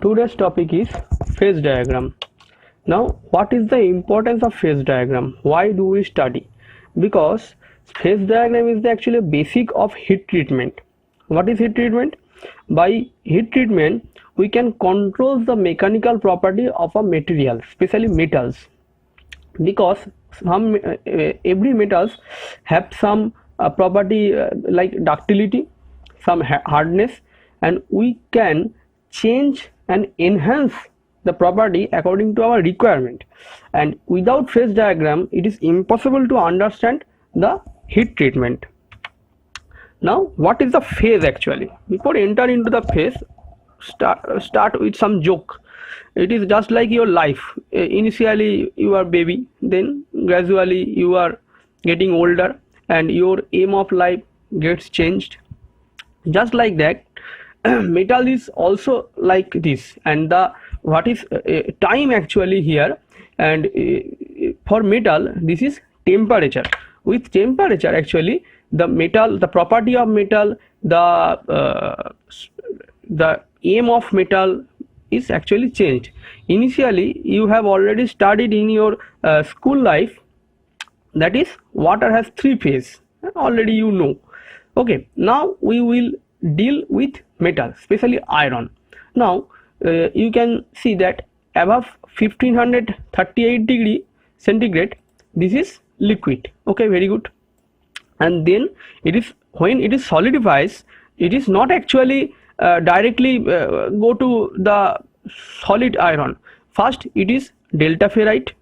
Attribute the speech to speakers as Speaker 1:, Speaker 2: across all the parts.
Speaker 1: Today's topic is phase diagram. Now, what is the importance of phase diagram? Why do we study? Because phase diagram is the actually basic of heat treatment. What is heat treatment? By heat treatment, we can control the mechanical property of a material, especially metals, because some every metals have some property like ductility, some hardness, and we can change and enhance the property according to our requirement. And without phase diagram, it is impossible to understand the heat treatment. Now, what is the phase actually? Before enter into the phase, start with some joke. It is just like your life. Initially you are baby, then gradually you are getting older and your aim of life gets changed. Just like that, metal is also like this. And the what is time actually here, and for metal this is temperature. With temperature actually the metal, the property of metal, the aim of metal is actually changed. Initially you have already studied in your school life, that is water has three phases, already you know. Okay, now we will deal with metal, especially iron. Now you can see that above 1538 degree centigrade this is liquid. Okay, very good. And then it is, when it is solidifies, it is not actually directly go to the solid iron. First it is delta ferrite,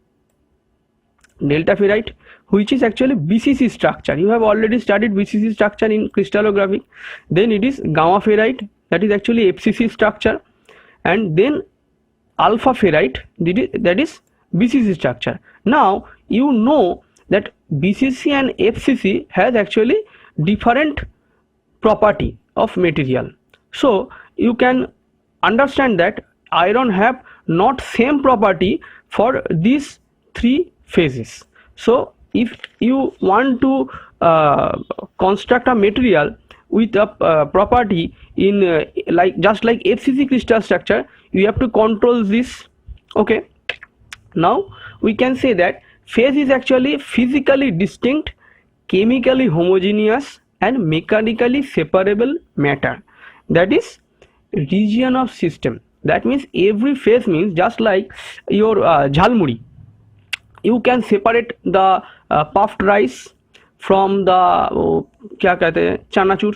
Speaker 1: which is actually BCC structure. You have already studied BCC structure in crystallography. Then it is gamma ferrite, that is actually FCC structure, and then alpha ferrite, that is BCC structure. Now you know that BCC and FCC has actually different property of material. So you can understand that iron have not same property for these three phases. So if you want to construct a material with a property in like just like FCC crystal structure, you have to control this. Okay, now we can say that phase is actually physically distinct, chemically homogeneous and mechanically separable matter, that is region of system. That means every phase means just like your jhalmuri, you can separate the puffed rice from the kya kehte hain, chanachur.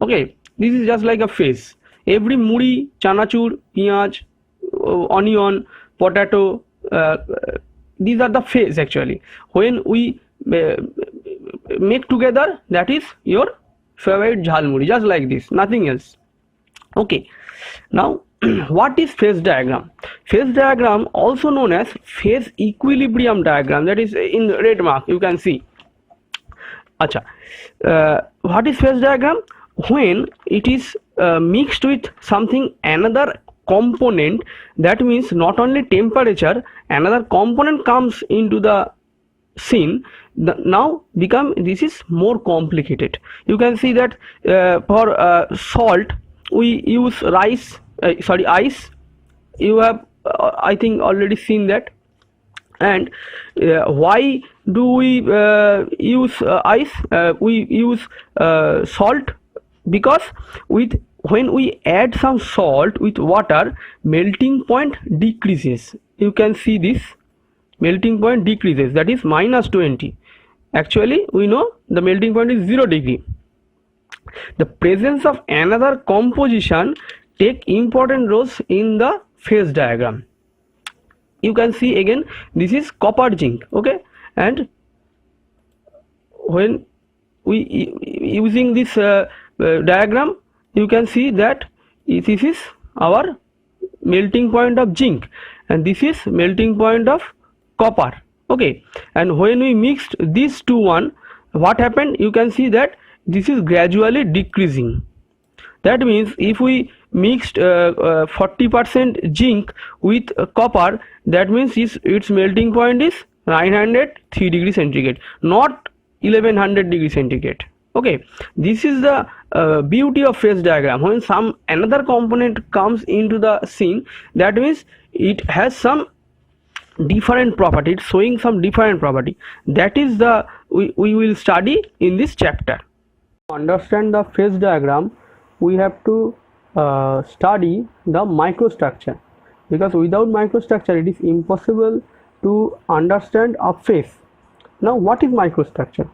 Speaker 1: Okay, this is just like a phase. Every muri, chanachur, piyaj, onion, potato, these are the phase actually. When we make together, that is your favorite jhalmuri, just like this, nothing else. Okay, now what is phase diagram? Phase diagram, also known as phase equilibrium diagram, that is in red mark you can see. Acha, what is phase diagram? When it is mixed with something, another component, that means not only temperature, another component comes into the scene, now become, this is more complicated. You can see that for salt we use ice. You have I think already seen that. And why do we use ice? We use salt because when we add some salt with water, melting point decreases. You can see this melting point decreases, that is -20. Actually we know the melting point is 0 degree. The presence of another composition take important roles in the phase diagram. You can see again, this is copper zinc. Okay, and when we using this diagram, you can see that this is our melting point of zinc and this is melting point of copper. Okay, and when we mixed these two one, what happened? You can see that this is gradually decreasing. That means if we mixed 40% zinc with copper, that means its melting point is 903 degree centigrade, not 1100 degree centigrade. Okay, this is the beauty of phase diagram. When some another component comes into the scene, that means it has some different property, it's showing some different property. That is the we will study in this chapter. To understand the phase diagram, we have to study the microstructure, because without microstructure it is impossible to understand a phase. Now what is microstructure?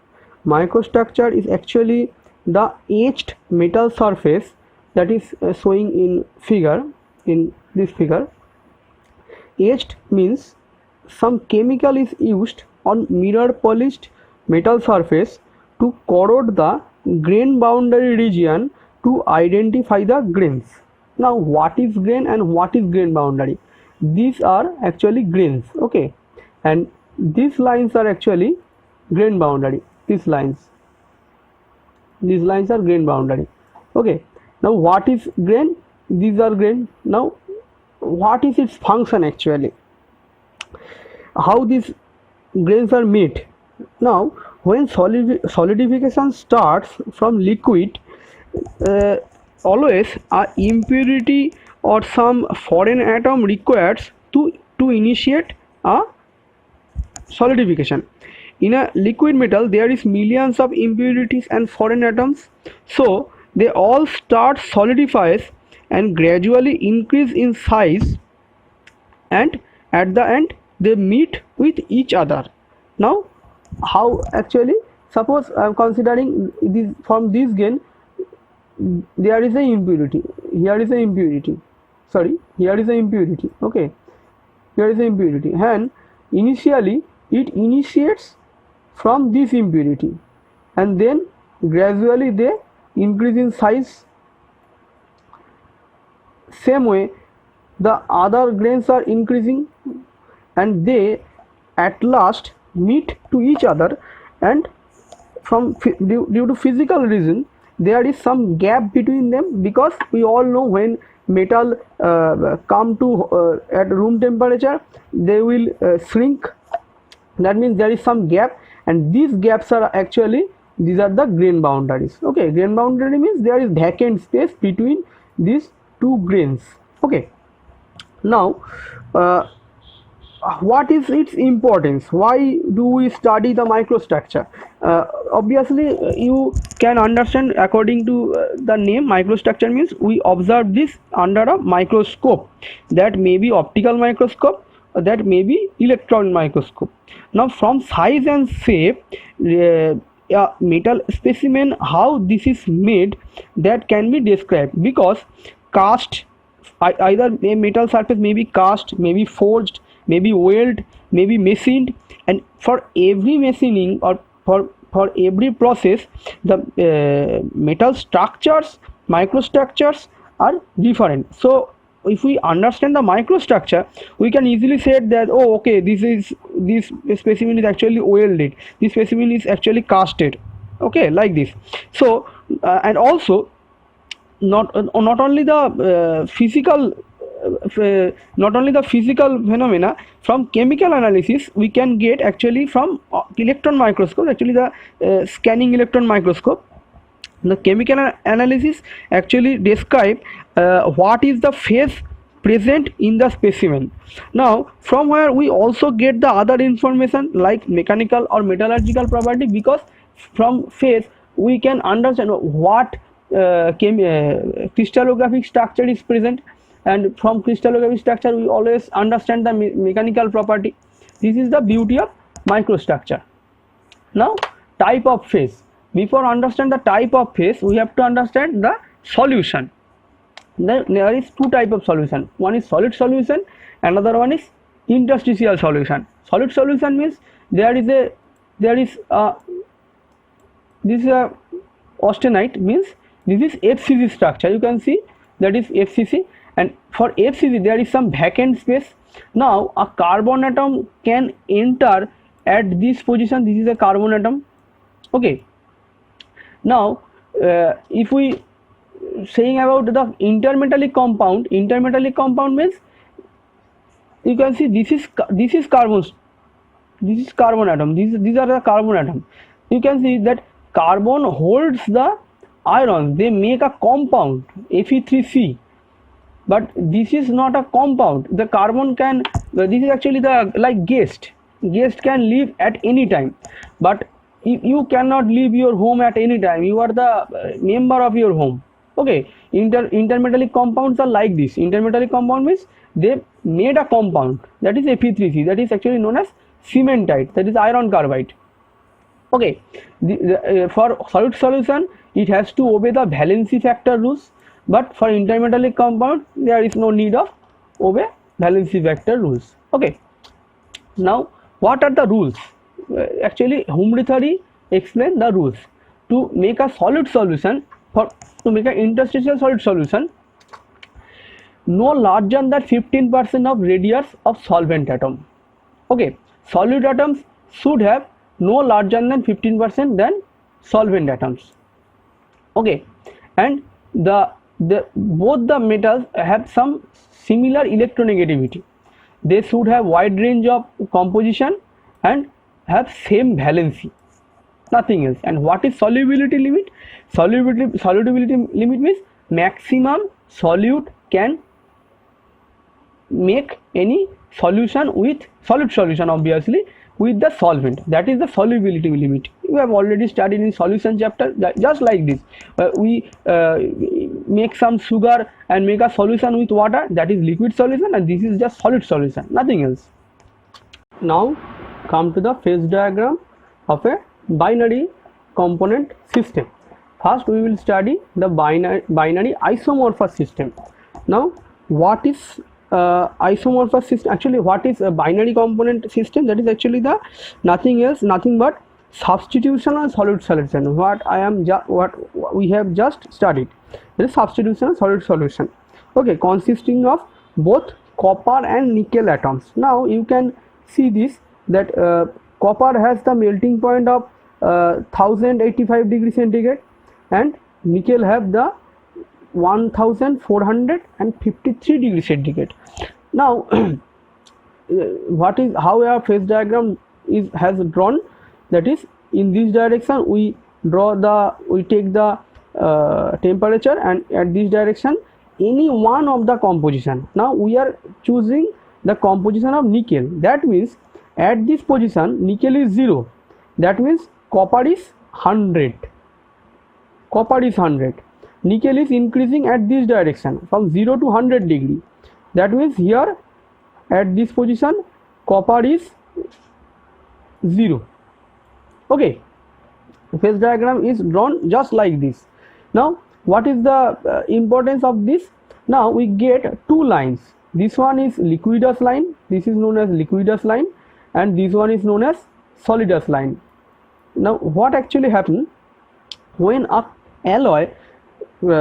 Speaker 1: Microstructure is actually the etched metal surface that is showing in figure, in this figure. Etched means some chemical is used on mirror polished metal surface to corrode the grain boundary region to identify the grains. Now what is grain and what is grain boundary? These are actually grains, okay, and these lines are actually grain boundary. These lines are grain boundary, okay. Now what is grain? These are grain. Now what is its function actually? How these grains are made? Now when solidification starts from liquid, always a impurity or some foreign atom requires to initiate a solidification. In a liquid metal there is millions of impurities and foreign atoms, so they all start solidifies and gradually increase in size, and at the end they meet with each other. Now how actually, suppose I am considering this, from this grain there is a impurity, here is a impurity, sorry, here is a impurity, okay, here is a impurity, and initially it initiates from this impurity and then gradually they increase in size. Same way the other grains are increasing and they at last meet to each other, and from due to physical reason there is some gap between them, because we all know when metal come to at room temperature they will shrink. That means there is some gap, and these gaps are actually, these are the grain boundaries, okay. Grain boundary means there is vacant space between these two grains, okay. Now what is its importance? Why do we study the microstructure? Obviously you can understand according to the name. Microstructure means we observe this under a microscope, that may be optical microscope, that may be electron microscope. Now from size and shape, a metal specimen, how this is made, that can be described, because cast, either a metal surface may be cast, may be forged, may be welded, may be machined, and for every machining or for every process the metal structures, microstructures are different. So if we understand the microstructure, we can easily say that, oh okay, this specimen is actually welded, this specimen is actually casted, okay, like this. So and also not only the physical phenomena, from chemical analysis we can get actually from electron microscope, actually the scanning electron microscope. The chemical analysis actually describe what is the phase present in the specimen. Now from where we also get the other information like mechanical or metallurgical property, because from phase we can understand what crystallographic structure is present, and from crystallographic structure we always understand the mechanical property. This is the beauty of microstructure. Now type of phase. Before understand the type of phase, we have to understand the solution. There is two type of solution. One is solid solution, another one is interstitial solution. Solid solution means this is a austenite, means this is FCC structure. You can see that is FCC, and for FCC there is some vacant space. Now a carbon atom can enter at this position. This is a carbon atom, okay. Now if we saying about the intermetallic compound, intermetallic compound means you can see this is carbon, this is carbon atom, these are the carbon atom. You can see that carbon holds the iron, they make a compound Fe3C, but this is not a compound. The carbon can, this is actually the like guest can leave at any time, but you cannot leave your home at any time. You are the member of your home. Okay, intermetallic compounds are like this. Intermetallic compound means they made a compound, that is Fe3C, that is actually known as cementite, that is iron carbide. Okay, for solid solution it has to obey the valency factor rules, but for intermetallic compound there is no need of obey valency factor rules. Okay, now what are the rules? Actually Rothery explain the rules to make a solid solution. To make an interstitial solid solution, no larger than 15% of radius of solvent atom. Okay, solid atoms should have no larger than 15% than solvent atoms. Okay, and both the metals have some similar electronegativity. They should have wide range of composition and have same valency, nothing else. And what is solubility limit? Solubility limit means maximum solute can make any solution with solid solution, obviously, with the solvent. That is the solubility limit. You have already studied in solution chapter. Just like this, we make some sugar and make a solution with water, that is liquid solution, and this is just solid solution, nothing else. Now come to the phase diagram of a binary component system. First we will study the binary isomorphous system. Now what is isomorphous system? Actually what is a binary component system? That is actually the nothing but substitutional solid solution. What we have just studied, that is substitutional solid solution. Okay, consisting of both copper and nickel atoms. Now you can see this, that copper has the melting point of 1085 degrees centigrade and nickel have the 1453 degrees centigrade. Now how our phase diagram has drawn, that is in this direction we take the temperature, and at this direction any one of the composition. Now we are choosing the composition of nickel. That means at this position nickel is 0, that means copper is 100. Nickel is increasing at this direction from 0 to 100 degree. That means here at this position copper is 0. Okay, phase diagram is drawn just like this. Now what is the importance of this? Now we get two lines. This one is liquidous line, this is known as liquidous line, and this one is known as solidus line. Now what actually happens when a alloy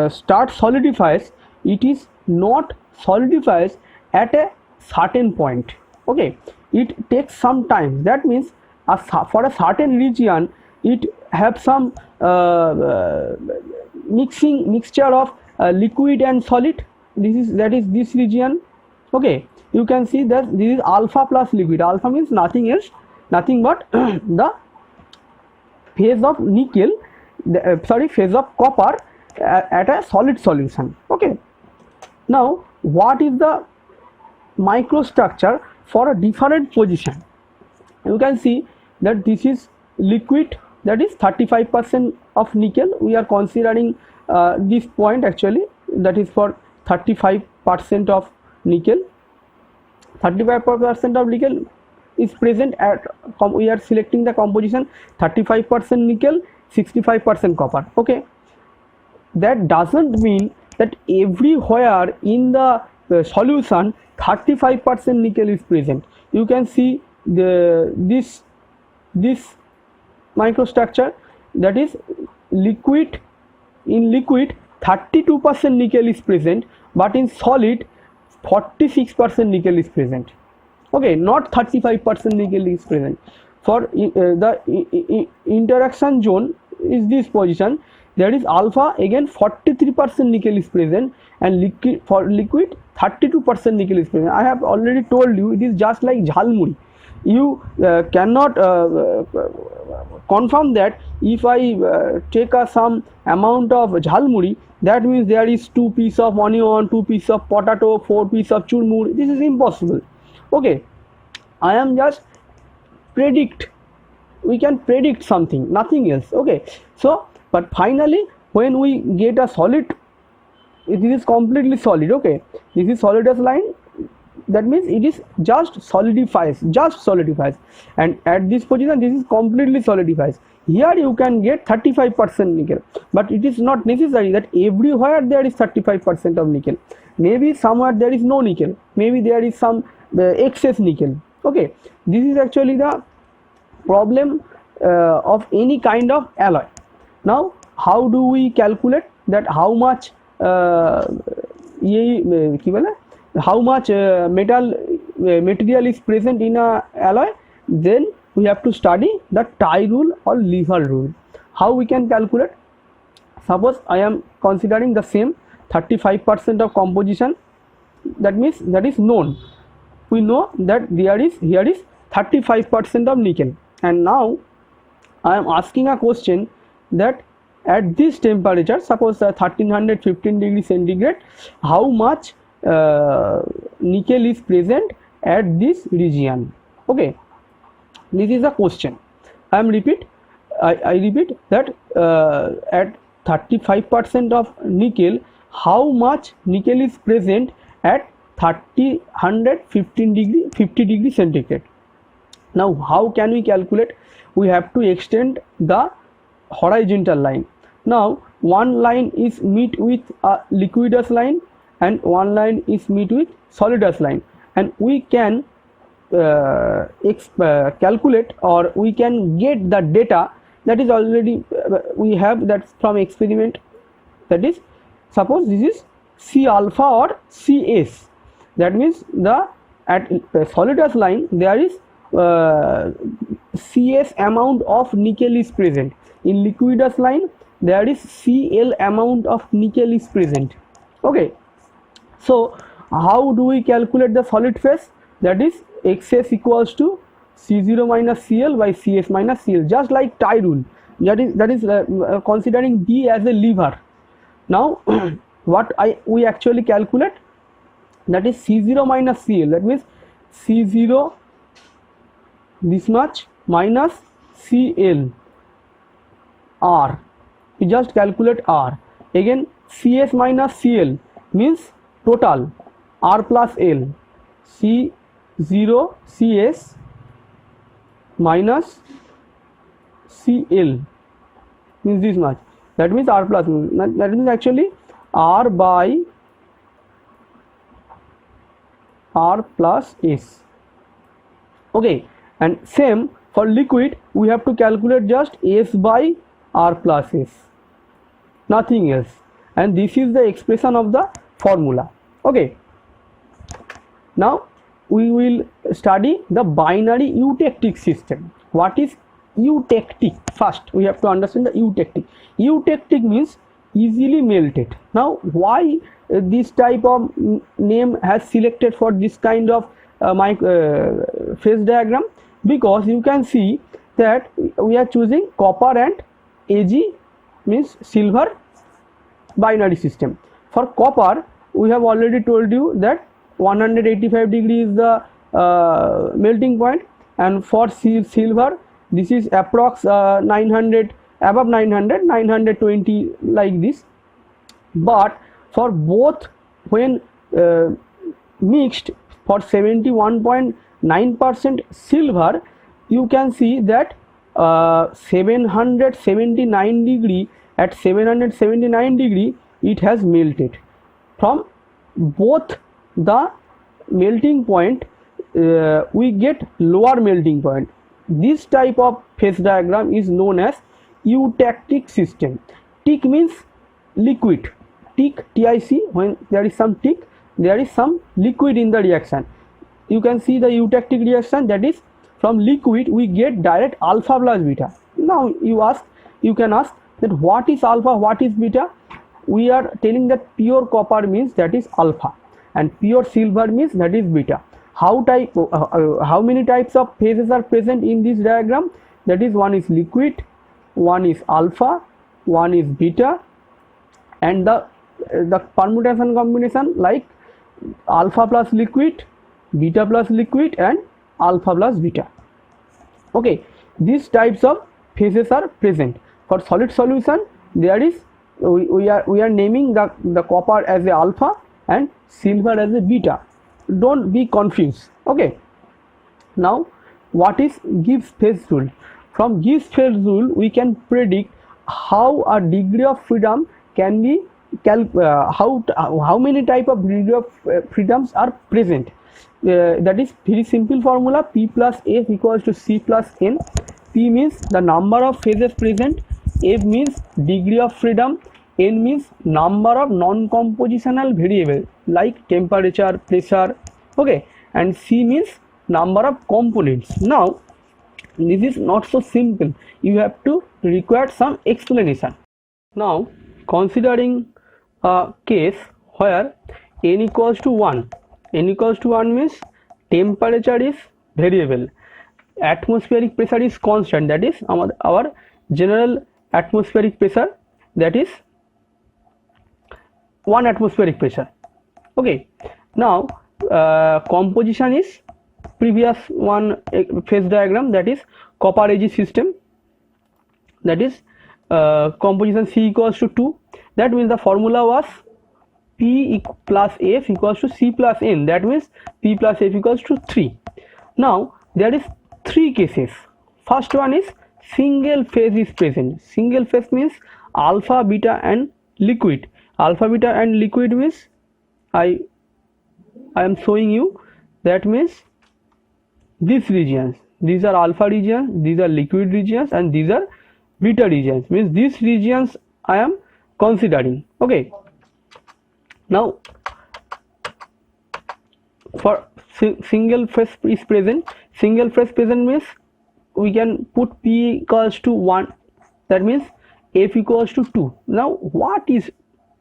Speaker 1: starts solidifies, it is not solidifies at a certain point. Okay, it takes some time. That means for a certain region it have some mixture of liquid and solid. That is this region. Okay, you can see that this is alpha plus liquid. Alpha means nothing else, nothing but the phase of nickel, phase of copper at a solid solution. Okay, now what is the microstructure for a different position? You can see that this is liquid, that is 35% of nickel. We are considering this point actually, that is for 35% of nickel. 35% of nickel is present at, we are selecting the composition 35% nickel, 65% copper. Okay, that doesn't mean that everywhere in the solution 35% nickel is present. You can see this microstructure, that is liquid. In liquid 32% nickel is present, but in solid 46% nickel is present. Okay, not 35% nickel is present. For the interaction zone is this position, that is alpha, again 43% nickel is present, and for liquid 32% nickel is present. I have already told you, it is just like jhalmuri. You cannot confirm that if I take some amount of jhalmuri, that means there is 2 pieces of onion, 2 pieces of potato, 4 pieces of churmur. This is impossible. Okay, I am just predict. We can predict something, nothing else. Okay, so but finally when we get a solid, this is completely solid. Okay, this is solidus line, that means it is just solidifies, and at this position this is completely solidifies. Here you can get 35% nickel, but it is not necessary that everywhere there is 35% of nickel. Maybe somewhere there is no nickel, maybe there is some excess nickel. Okay, this is actually the problem of any kind of alloy. Now how do we calculate that how much how much material is present in a alloy? Then we have to study the tie rule or lever rule. How we can calculate? Suppose I am considering the same 35% of composition, that means that is known. We know that here is 35% of nickel, and now I am asking a question that at this temperature, suppose 1315 degrees centigrade, how much nickel is present at this region? Okay, this is a question. I repeat that at 35% of nickel, how much nickel is present at 50 degrees centigrade. Now how can we calculate? We have to extend the horizontal line. Now one line is meet with a liquidus line and one line is meet with solidus line, and we can calculate, or we can get the data that is already we have that from experiment. That is, suppose this is C alpha or CS, that means the at solidus line there is CS amount of nickel is present. In liquidus line there is Cl amount of nickel is present. Okay, so how do we calculate the solid phase? That is XS equals to C0 minus Cl by Cs minus Cl, just like tie rule. That is considering D as a lever. Now what we actually calculate, that is C0 minus Cl, that means C0 this much minus Cl R. We just calculate R. Again Cs minus Cl means total R plus L. C0 Cs minus Cl means this much. That means R plus, that means actually R by R plus S. Okay, and same for liquid, we have to calculate just S by R plus S, nothing else, and this is the expression of the formula. Okay, now we will study the binary eutectic system. What is eutectic? First we have to understand the eutectic. Eutectic means easily melted. Now why this type of name has selected for this kind of phase diagram? Because you can see that we are choosing copper and Ag means silver binary system. For copper, we have already told you that 185 degrees is the melting point, and for silver this is approx 900, above 900, 920 like this. But for both, when mixed for 71.9% silver, you can see that 779 degree, at 779 degree it has melted. From both the melting point we get lower melting point. This type of phase diagram is known as eutectic system. Tick means liquid, tick, TIC, when there is some tick, there is some liquid in the reaction. You can see the eutectic reaction, that is from liquid we get direct alpha plus beta. Now you can ask that what is alpha, what is beta? We are telling that pure copper means that is alpha and pure silver means that is beta. How many types of phases are present in this diagram? That is, one is liquid, one is alpha, one is beta, and the permutation combination like alpha plus liquid, beta plus liquid, and alpha plus beta. Okay, these types of phases are present. For solid solution, there is we are naming the copper as a alpha and silver as a beta. Don't be confused. Okay, now what is Gibbs phase rule? From Gibbs phase rule we can predict how a degree of freedom can be how many type of degree of freedoms are present. That is very simple formula: P plus F equals to C plus N. P means the number of phases present, F means degree of freedom, N means number of non-compositional variable like temperature, pressure, okay, and C means number of components. Now this is not so simple, you have to require some explanation. Now considering a case where N equals to 1, N equals to 1 means temperature is variable, atmospheric pressure is constant, that is our general atmospheric pressure, that is 1 atmospheric pressure. Okay, now composition is previous one phase diagram, that is copper AG system, that is composition C equals to 2. That means the formula was P plus F equals to C plus N, that means P plus F equals to 3. Now there is 3 cases. First one is single phase is present. Single phase means alpha, beta and liquid. Alpha, beta and liquid means I am showing you, that means these regions, these are alpha regions, these are liquid regions, and these are beta regions, means these regions I am considering. Okay, now for single phase is present, single phase present means we can put P equals to 1, that means F equals to 2. Now what is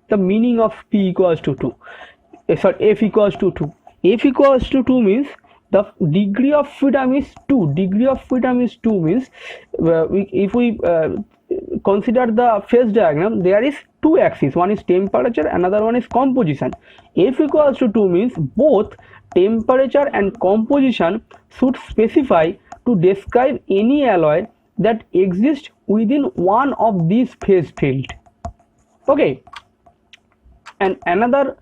Speaker 1: the meaning of P equals to 2? F equals to 2. F equals to 2 means the degree of freedom is 2. Degree of freedom is 2 means if we consider the phase diagram, there is 2 axes, one is temperature, another one is composition. F equals to 2 means both temperature and composition should specify to describe any alloy that exists within one of these phase field. Okay, and another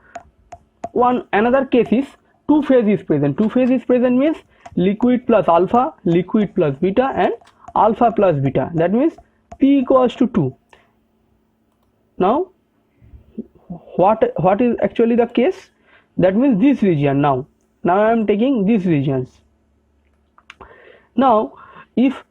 Speaker 1: case is 2 phase is present. 2 phase is present means liquid plus alpha, liquid plus beta, and alpha plus beta, that means P equals to 2. Now what is actually the case? That means this region. Now I am taking these regions. Now if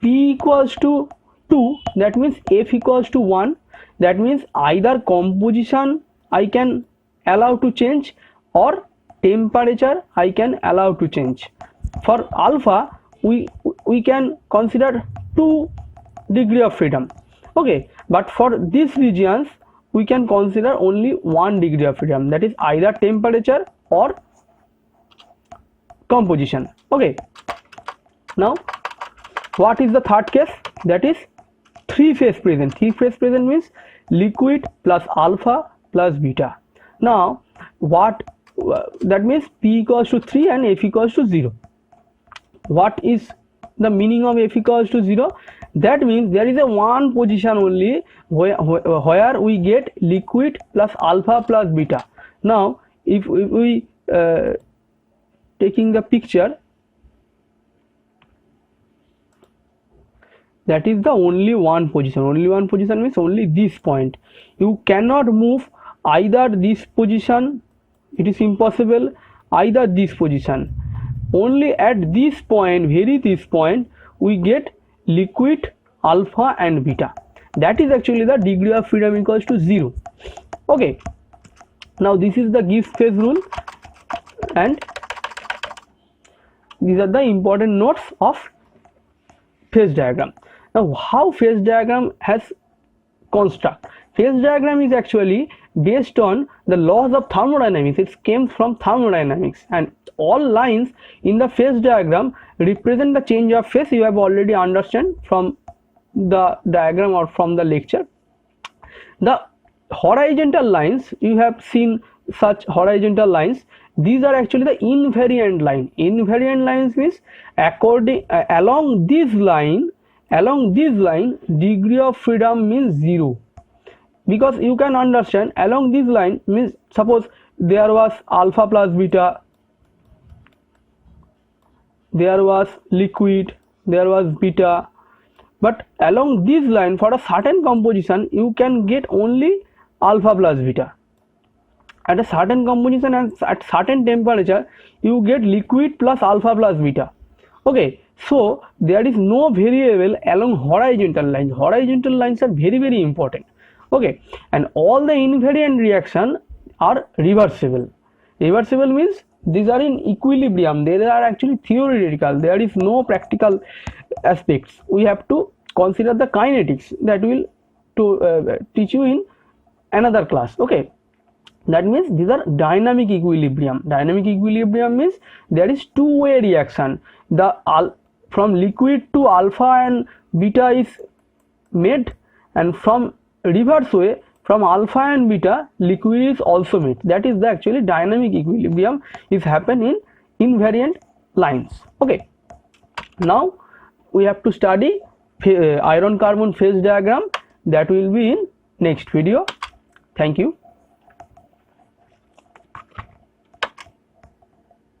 Speaker 1: P equals to 2, that means F equals to 1, that means either composition I can allow to change or temperature I can allow to change. For alpha we can consider 2 degree of freedom. Okay, but for these regions we can consider only 1 degree of freedom, that is either temperature or composition. Okay, now what is the third case? That is 3 phase present. 3 phase present means liquid plus alpha plus beta. Now what that means P equals to 3 and F equals to 0. What is the meaning of F equals to 0? That means there is a one position only where we get liquid plus alpha plus beta. Now if we taking the picture, that is the only one position. Only one position means only this point. You cannot move either this position, it is impossible, either this position. Only at this point, very this point, we get liquid, alpha and beta. That is actually the degree of freedom equals to 0. Okay, now this is the Gibbs phase rule and these are the important notes of phase diagram. Now how phase diagram has construct? Phase diagram is actually based on the laws of thermodynamics. It came from thermodynamics, and all lines in the phase diagram represent the change of phase. You have already understand from the diagram or from the lecture. The horizontal lines, you have seen such horizontal lines, these are actually the invariant line. Invariant lines means according along this line degree of freedom means 0, because you can understand along this line means, suppose there was alpha plus beta, there was liquid, there was beta, but along this line for a certain composition you can get only alpha plus beta. At a certain composition and at certain temperature you get liquid plus alpha plus beta. Okay, so there is no variable along horizontal lines. Horizontal lines are very, very important. Okay, and all the invariant reaction are reversible. Reversible means these are in equilibrium, they are actually theoretical, there is no practical aspects. We have to consider the kinetics that will teach you in another class. Okay, that means these are dynamic equilibrium. Dynamic equilibrium means there is two-way reaction. The from liquid to alpha and beta is made, and from reverse way from alpha and beta liquid is also made. That is the actually dynamic equilibrium is happen in invariant lines. Okay, now we have to study iron carbon phase diagram, that will be in next video. Thank you.